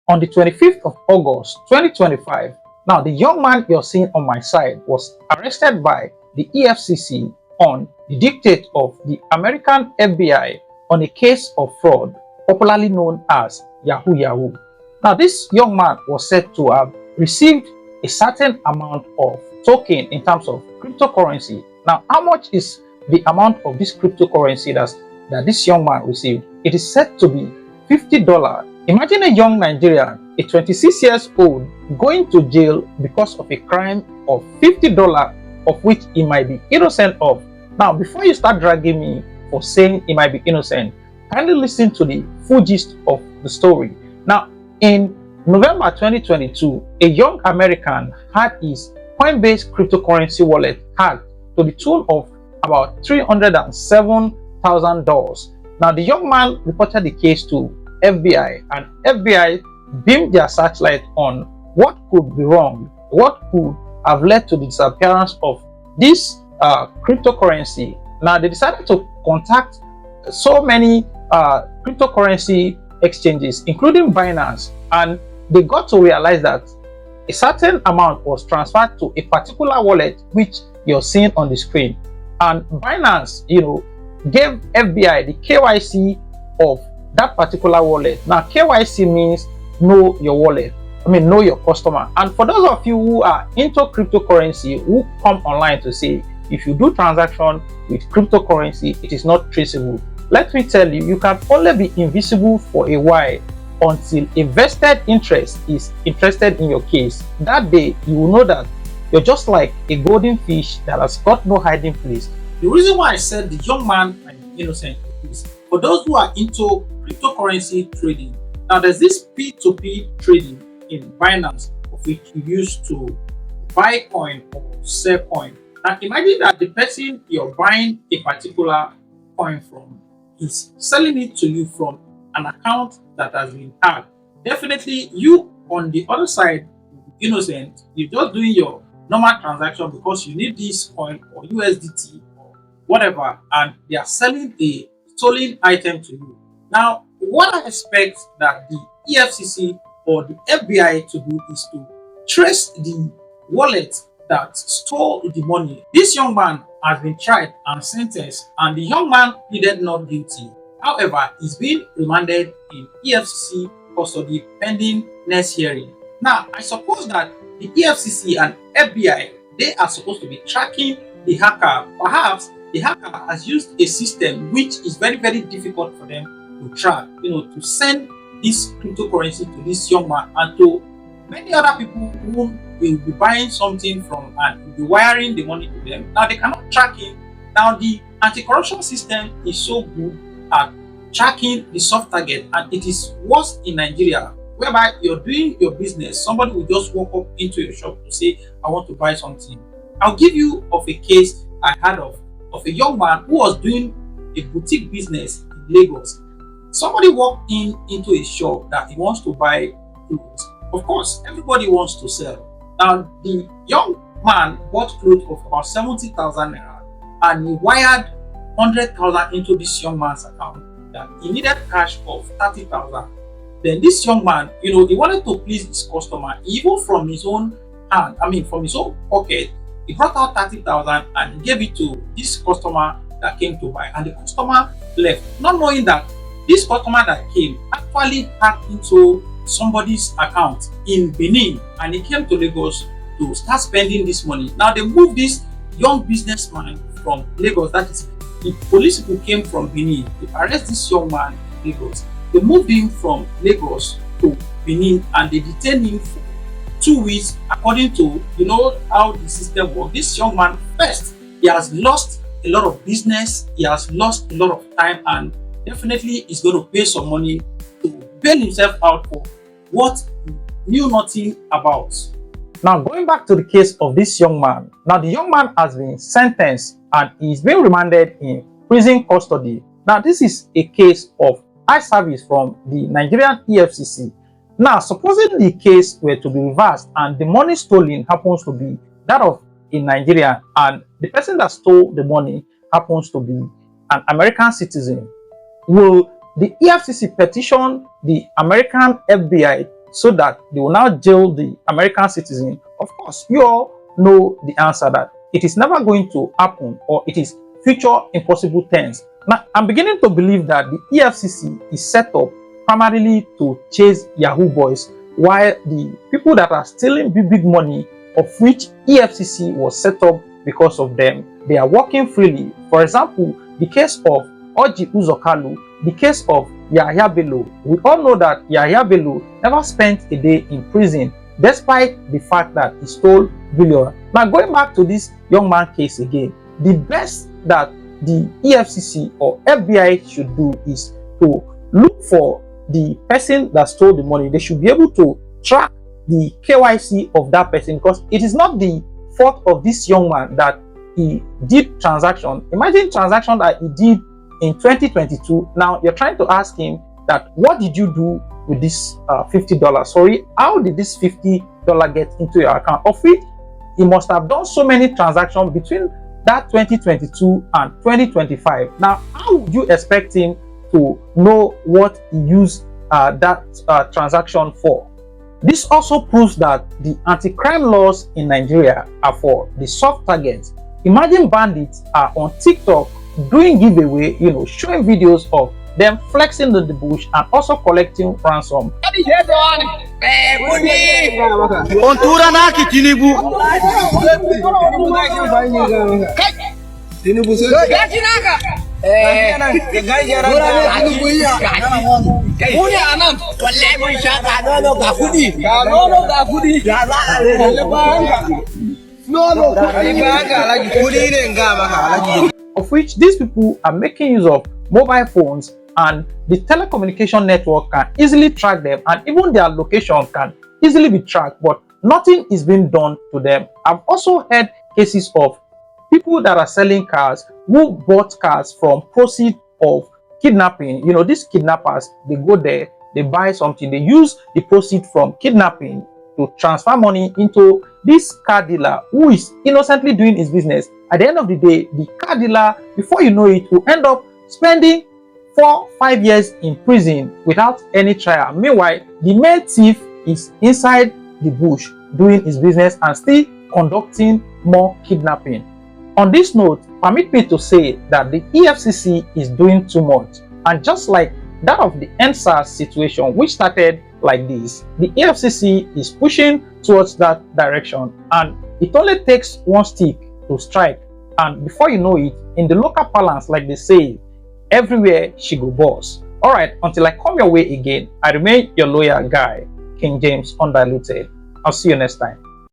On the 25th of August 2025, now the young man you're seeing on my side was arrested by the EFCC on the dictate of the American FBI on a case of fraud, popularly known as Yahoo Yahoo. Now, this young man was said to have received a certain amount of token in terms of cryptocurrency. Now, how much is the amount of this cryptocurrency that this young man received? It is said to be $50. Imagine a young Nigerian, a 26 years old, going to jail because of a crime of $50, of which he might be innocent of. Now, before you start dragging me for saying he might be innocent, kindly listen to the full gist of the story. Now, in November 2022, a young American had his Coinbase cryptocurrency wallet hacked to the tune of about $307,000. Now, the young man reported the case to FBI, and FBI beamed their searchlight on what could be wrong, what could have led to the disappearance of this cryptocurrency. Now, they decided to contact so many cryptocurrency exchanges, including Binance, and they got to realize that a certain amount was transferred to a particular wallet, which you're seeing on the screen. And Binance, gave FBI the KYC of that particular wallet. Now, KYC means know your wallet. Know your customer. And for those of you who are into cryptocurrency, who come online to say, if you do transaction with cryptocurrency, it is not traceable. Let me tell you, you can only be invisible for a while until a vested interest is interested in your case. That day, you will know that you're just like a golden fish that has got no hiding place. The reason why I said the young man might be innocent is for those who are into cryptocurrency trading. Now, there's this P2P trading in Binance, of which you use to buy coin or sell coin. Now, imagine that the person you're buying a particular coin from is selling it to you from an account that has been hacked. Definitely, you on the other side, innocent, you're just doing your normal transaction because you need this coin or USDT or whatever, and they are selling a stolen item to you. Now, what I expect that the EFCC or the FBI to do is to trace the wallet that stole the money. This young man has been tried and sentenced, and the young man pleaded not guilty. However, he's been remanded in EFCC custody pending next hearing. Now, I suppose that the EFCC and FBI, they are supposed to be tracking the hacker. Perhaps the hacker has used a system which is very, very difficult for them to track, to send this cryptocurrency to this young man and to many other people who will be buying something from and will be wiring the money to them. Now, they cannot track it. Now, the anti-corruption system is so good at tracking the soft target, and it is worse in Nigeria, whereby you're doing your business, somebody will just walk up into your shop to say, I want to buy something. I'll give you of a case I heard of a young man who was doing a boutique business in Lagos. Somebody walked into a shop that he wants to buy clothes. Of course, everybody wants to sell. Now, the young man bought clothes of about 70,000 naira, and he wired 100,000 into this young man's account. That he needed cash of 30,000. Then this young man, he wanted to please his customer. Even from his own hand, from his own pocket, he brought out 30,000 and he gave it to this customer that came to buy. And the customer left, not knowing that this customer that came actually hacked into somebody's account in Benin, and he came to Lagos to start spending this money. Now, they moved this young businessman from Lagos. That is, the police people came from Benin. They arrested this young man in Lagos. They moved him from Lagos to Benin, and they detained him for 2 weeks. According to how the system works, this young man, first, he has lost a lot of business, he has lost a lot of time, and definitely he's going to pay some money to bail himself out for what he knew nothing about. Now, going back to the case of this young man, now the young man has been sentenced and he's been remanded in prison custody. Now, this is a case of eye service from the Nigerian EFCC. Now, supposing the case were to be reversed and the money stolen happens to be that of a Nigerian, and the person that stole the money happens to be an American citizen, will the EFCC petition the American FBI so that they will now jail the American citizen? Of course, you all know the answer, that it is never going to happen, or it is future impossible tense. Now, I'm beginning to believe that the EFCC is set up primarily to chase Yahoo boys, while the people that are stealing big money, of which EFCC was set up because of them, they are working freely. For example, the case of Orji Uzokalu, the case of Yahya Bello. We all know that Yahya Bello never spent a day in prison, despite the fact that he stole billions. Now, going back to this young man case again, the best that the EFCC or FBI should do is to look for the person that stole the money. They should be able to track the KYC of that person, because it is not the fault of this young man that he did transaction. Imagine transaction that he did in 2022. Now you're trying to ask him that, what did you do with this $50? Sorry, how did this $50 get into your account? Of which he must have done so many transactions between that 2022 and 2025. Now, how would you expect him to know what he used that transaction for? This also proves that the anti-crime laws in Nigeria are for the soft targets. Imagine bandits are on TikTok doing giveaway, showing videos of them flexing in the bush and also collecting ransom. Of which these people are making use of mobile phones, and the telecommunication network can easily track them, and even their location can easily be tracked, but nothing is being done to them. I've also heard cases of people that are selling cars who bought cars from proceeds of kidnapping. These kidnappers, they go there, they buy something, they use the proceeds from kidnapping to transfer money into this car dealer who is innocently doing his business. At the end of the day, the car dealer, before you know it, will end up spending 4-5 years in prison without any trial. Meanwhile, the main thief is inside the bush doing his business and still conducting more kidnapping. On this note, permit me to say that the EFCC is doing too much, and just like that of the NSAS situation, which started like this, the EFCC is pushing towards that direction, and it only takes one stick to strike, and before you know it, in the local parlance, like they say, everywhere she go boss. All right, until I come your way again, I remain your loyal guy, King James Undiluted. I'll see you next time.